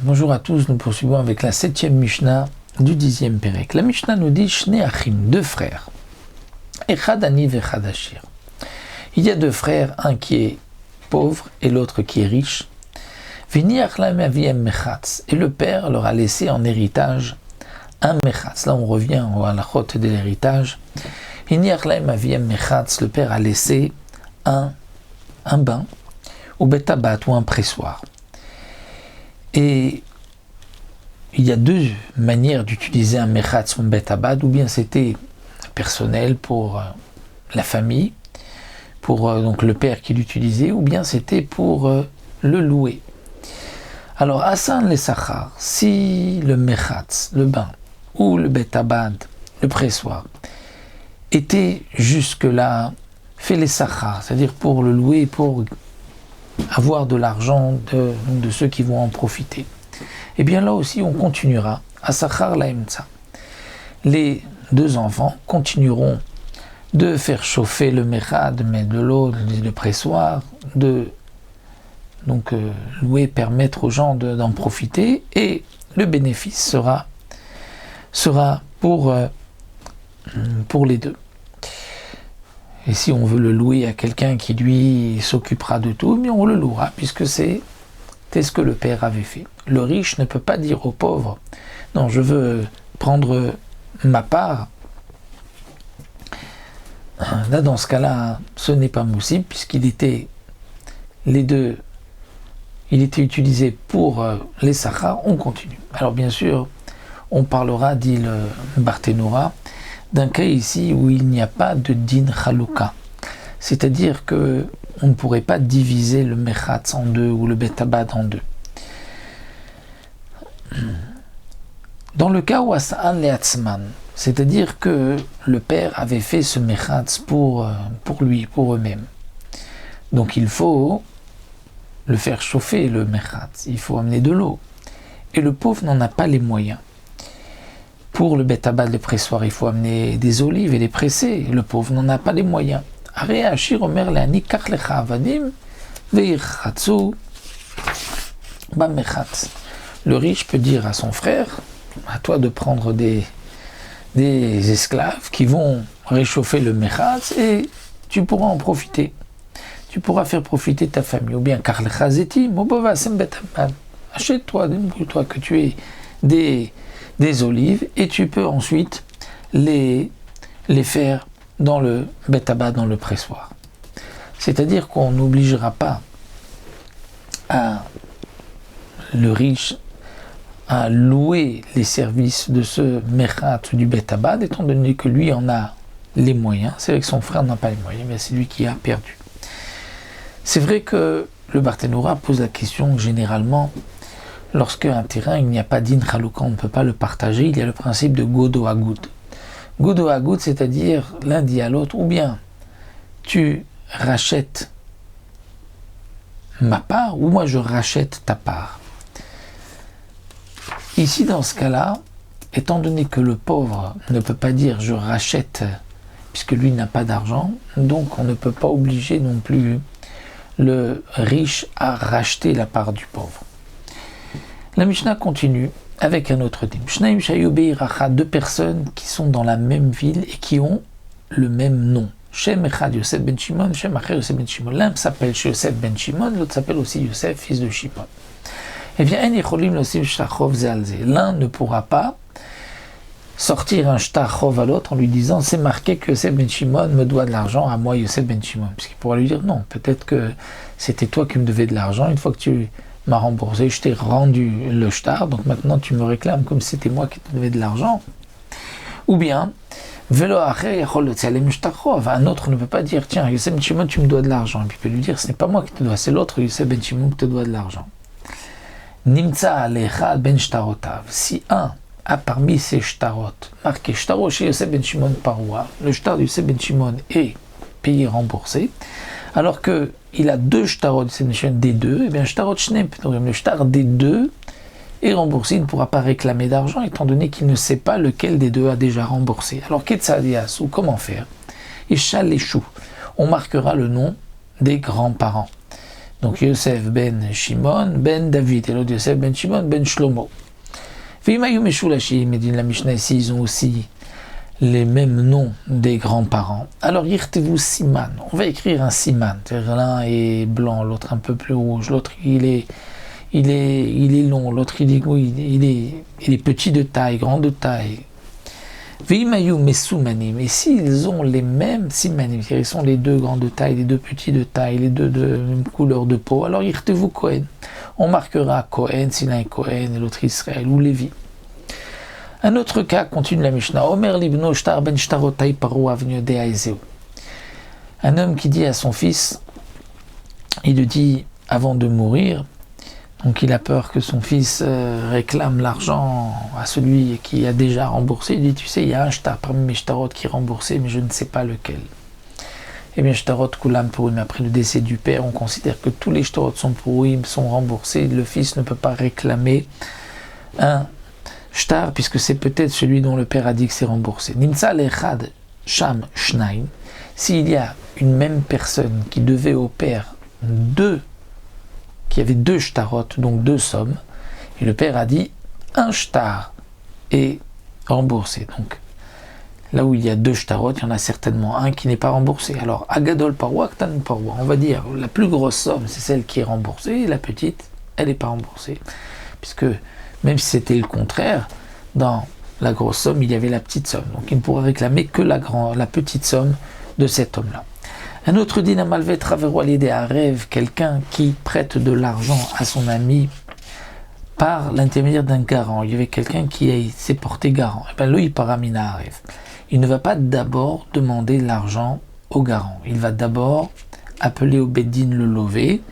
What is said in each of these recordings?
Bonjour à tous, nous poursuivons avec la 7e Mishnah du 10e Pérec. La Mishnah nous dit Shnei Achim, deux frères. Echad ani vechad ashir. Il y a deux frères, un qui est pauvre et l'autre qui est riche. Viniach lahem aviem mechatz. Et le père leur a laissé en héritage un mechatz. Là on revient à la halachot de l'héritage. Viniach lahem aviem mechatz. Le père a laissé un bain, ou betabat, ou un pressoir. Et il y a deux manières d'utiliser un mechatz ou un betabad, ou bien c'était personnel pour la famille, pour donc le père qui l'utilisait, ou bien c'était pour le louer. Alors, Hassan les Sachar, si le mechatz, le bain, ou le betabad, le pressoir, était jusque-là fait les Sachar, c'est-à-dire pour le louer, pour avoir de l'argent de ceux qui vont en profiter. Et bien là aussi, on continuera à Sachar Laemtsa. Les deux enfants continueront de faire chauffer le mechad, de mettre de l'eau, le pressoir, de louer, permettre aux gens d'en profiter, et le bénéfice sera pour les deux. Et si on veut le louer à quelqu'un qui lui s'occupera de tout, mais on le louera, puisque c'est ce que le père avait fait. Le riche ne peut pas dire au pauvre, non, je veux prendre ma part. Là, dans ce cas-là, ce n'est pas possible, puisqu'il était utilisé pour les Sachar. On continue. Alors bien sûr, on parlera, dit le Barthénora, d'un cas ici où il n'y a pas de din chalouka, c'est-à-dire que on ne pourrait pas diviser le mechatz en deux ou le betabad en deux. Dans le cas où Asa'an le'atzman, c'est-à-dire que le père avait fait ce mechatz pour eux-mêmes. Donc il faut le faire chauffer, le mechatz, il faut amener de l'eau. Et le pauvre n'en a pas les moyens. Pour le betabad, le pressoir, il faut amener des olives et les presser. Le pauvre n'en a pas les moyens. Le riche peut dire à son frère, à toi de prendre des esclaves qui vont réchauffer le mechatz et tu pourras en profiter. Tu pourras faire profiter ta famille. Ou bien, achète-toi, débrouille-toi que tu aies des olives et tu peux ensuite les faire dans le betabad, dans le pressoir. C'est-à-dire qu'on n'obligera pas le riche à louer les services de ce mechatz ou du betabad, étant donné que lui en a les moyens. C'est vrai que son frère n'a pas les moyens, mais c'est lui qui a perdu. C'est vrai que le Barthénora pose la question généralement, lorsqu'un terrain, il n'y a pas d'in chalouka, on ne peut pas le partager, il y a le principe de godo agoud. Godo agoud, c'est-à-dire l'un dit à l'autre, ou bien tu rachètes ma part, ou moi je rachète ta part. Ici, dans ce cas-là, étant donné que le pauvre ne peut pas dire je rachète, puisque lui n'a pas d'argent, donc on ne peut pas obliger non plus le riche à racheter la part du pauvre. La Mishnah continue avec un autre thème. Shnaim shayu beiracha, deux personnes qui sont dans la même ville et qui ont le même nom. Shem echad Yosef ben Shimon, Shem acher Yosef ben Shimon. L'un s'appelle Yosef ben Shimon, l'autre s'appelle aussi Yosef, fils de Shimon. Eh bien, en yecholim losim shtachov ze al ze. L'un ne pourra pas sortir un shtachov à l'autre en lui disant c'est marqué que Yosef ben Shimon me doit de l'argent à moi Yosef ben Shimon. Parce qu'il pourra lui dire non, peut-être que c'était toi qui me devais de l'argent, une fois que tu m'as remboursé, je t'ai rendu le shtar, donc maintenant tu me réclames comme si c'était moi qui te devais de l'argent. Ou bien, un autre ne peut pas dire tiens, Yosef ben Shimon, tu me dois de l'argent. Et puis il peut lui dire ce n'est pas moi qui te dois, c'est l'autre Yosef ben Shimon qui te doit de l'argent. Nimtza alechad ben shtarotav. Si un a parmi ces shtarot marqué shtaro chez Yosef ben Shimon paroua, le shtar de Yosef ben Shimon est payé, remboursé, alors que il a deux shtarot des deux, et bien shtarot shneim, le shtar des deux est remboursé, il ne pourra pas réclamer d'argent étant donné qu'il ne sait pas lequel des deux a déjà remboursé. Alors ketzadias, ou comment faire? Ishal leshu, on marquera le nom des grands-parents. Donc Yosef ben Shimon ben David, et l'autre Yosef ben Shimon ben Shlomo. V'imayou Meshulashim, et dit la Mishnah ici, ils ont aussi les mêmes noms des grands-parents. Alors Yirtevu Siman, on va écrire un Siman, l'un est blanc, l'autre un peu plus rouge, l'autre il est long, l'autre il est petit de taille, grand de taille. V'imayou Mesumanim, et s'ils ont les mêmes Simanim, ils sont les deux grands de taille, les deux petits de taille, les deux de même couleur de peau, alors Yirtevu Kohen. On marquera Kohen, si l'un est Kohen et l'autre Israël ou Lévi. Un autre cas, continue la Mishnah, Omer libno shtar ben shtarotai paru avnu de aezeu. Un homme qui dit à son fils, il lui dit avant de mourir, donc il a peur que son fils réclame l'argent à celui qui a déjà remboursé, il dit, tu sais, il y a un shtar parmi mes shtarot qui est remboursé, mais je ne sais pas lequel. Eh bien, shtarot kulam purim, après le décès du père, on considère que tous les shtarot sont purim, sont remboursés, le fils ne peut pas réclamer un shtar, puisque c'est peut-être celui dont le père a dit que c'est remboursé. Nimsa lechad sham shnaim, s'il y a une même personne qui devait au père qui avait deux shtarot, donc deux sommes, et le père a dit un shtar est remboursé. Donc là où il y a deux shtarot, il y en a certainement un qui n'est pas remboursé. Alors agadol parwa, aktan parwa, on va dire la plus grosse somme c'est celle qui est remboursée, et la petite elle n'est pas remboursée, puisque même si c'était le contraire, dans la grosse somme, il y avait la petite somme. Donc il ne pourrait réclamer que la petite somme de cet homme-là. Un autre din amalvet travero l'idée à rêve, quelqu'un qui prête de l'argent à son ami par l'intermédiaire d'un garant. Il y avait quelqu'un qui s'est porté garant. Et bien lui, il paramina à rêve. Il ne va pas d'abord demander l'argent au garant. Il va d'abord appeler au Beddin le lové.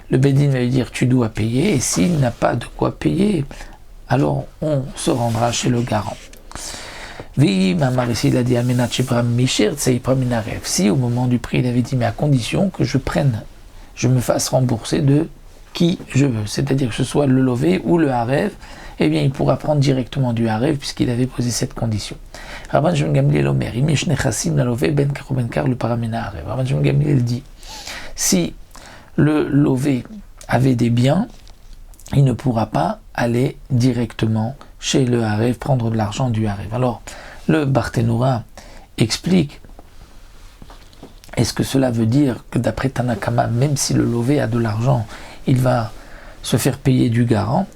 Le Beddin va lui dire tu dois payer, et s'il n'a pas de quoi payer, alors on se rendra chez le garant. Si au moment du prix il avait dit mais à condition que je me fasse rembourser de qui je veux, c'est-à-dire que ce soit le lové ou le harev, eh bien il pourra prendre directement du harev puisqu'il avait posé cette condition. Rabban Shimon Gamliel Omer, le paramena harev. Rabban Shimon Gamliel dit si le lové avait des biens, il ne pourra pas aller directement chez le harev, prendre de l'argent du harev. Alors, le Barthénoura explique, est-ce que cela veut dire que d'après Tanakama, même si le lové a de l'argent, il va se faire payer du garant?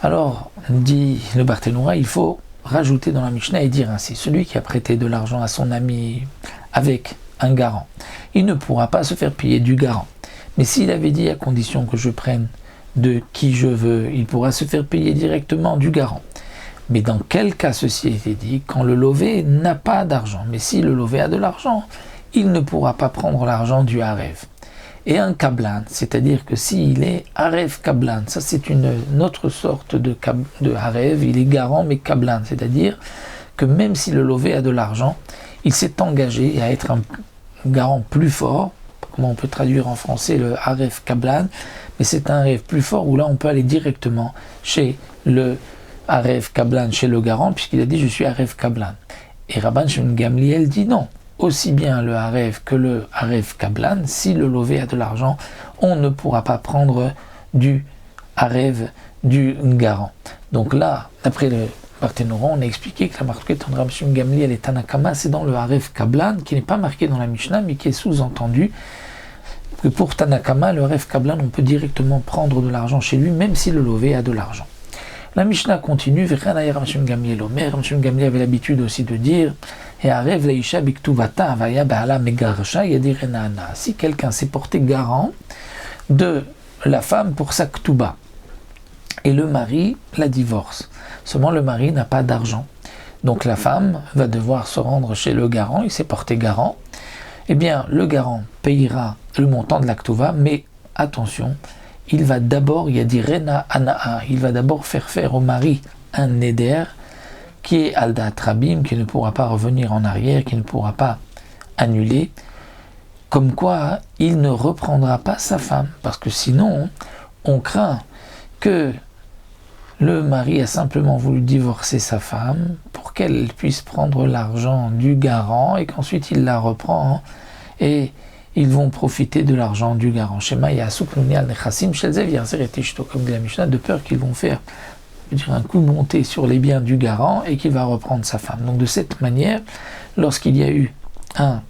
Alors, dit le Barthénoura, il faut rajouter dans la Mishnah et dire ainsi, celui qui a prêté de l'argent à son ami avec un garant, il ne pourra pas se faire payer du garant. Mais s'il avait dit à condition que je prenne de qui je veux, il pourra se faire payer directement du garant. Mais dans quel cas ceci a été dit? Quand le lové n'a pas d'argent. Mais si le lové a de l'argent, il ne pourra pas prendre l'argent du harev. Et un kablan, c'est-à-dire que s'il est harev kablan, ça c'est une autre sorte de harev, il est garant mais kablan, c'est-à-dire que même si le lové a de l'argent, il s'est engagé à être un garant plus fort. Comment on peut traduire en français le harev kablan, mais c'est un harev plus fort où là on peut aller directement chez le harev kablan, chez le garant, puisqu'il a dit je suis harev kablan. Et Rabban Shimon Gamliel dit non, aussi bien le harev que le harev kablan, si le lové a de l'argent, on ne pourra pas prendre du harev du garant. Donc là, d'après le Barthénoura, on a expliqué que la marquée de Rabban Shimon Gamliel et Tanakama, c'est dans le harev kablan, qui n'est pas marqué dans la Mishnah, mais qui est sous-entendu que pour Tanakama, le harev kablan, on peut directement prendre de l'argent chez lui, même si le lové a de l'argent. La Mishnah continue, Rabban Shimon Gamliel Omer, Rabban Shimon Gamliel avait l'habitude aussi de dire, si quelqu'un s'est porté garant de la femme pour sa ktuba, et le mari la divorce, seulement le mari n'a pas d'argent, donc la femme va devoir se rendre chez le garant, il s'est porté garant, eh bien le garant payera le montant de la ktuba, mais attention, il va d'abord, il y a dit Rena Anaa, il va d'abord faire au mari un neder qui est Alda Trabim, qui ne pourra pas revenir en arrière, qui ne pourra pas annuler, comme quoi il ne reprendra pas sa femme, parce que sinon on craint que le mari a simplement voulu divorcer sa femme pour qu'elle puisse prendre l'argent du garant et qu'ensuite il la reprend et ils vont profiter de l'argent du garant. Shema Yasuk Nuni al Nechassim Shelzev Yarzer et Tishto, comme dit la Mishnah, de peur qu'ils vont faire un coup monté sur les biens du garant et qu'il va reprendre sa femme. Donc de cette manière, lorsqu'il y a eu un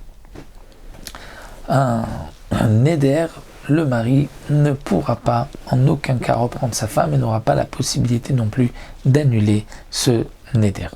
neder, le mari ne pourra pas en aucun cas reprendre sa femme et n'aura pas la possibilité non plus d'annuler ce neder.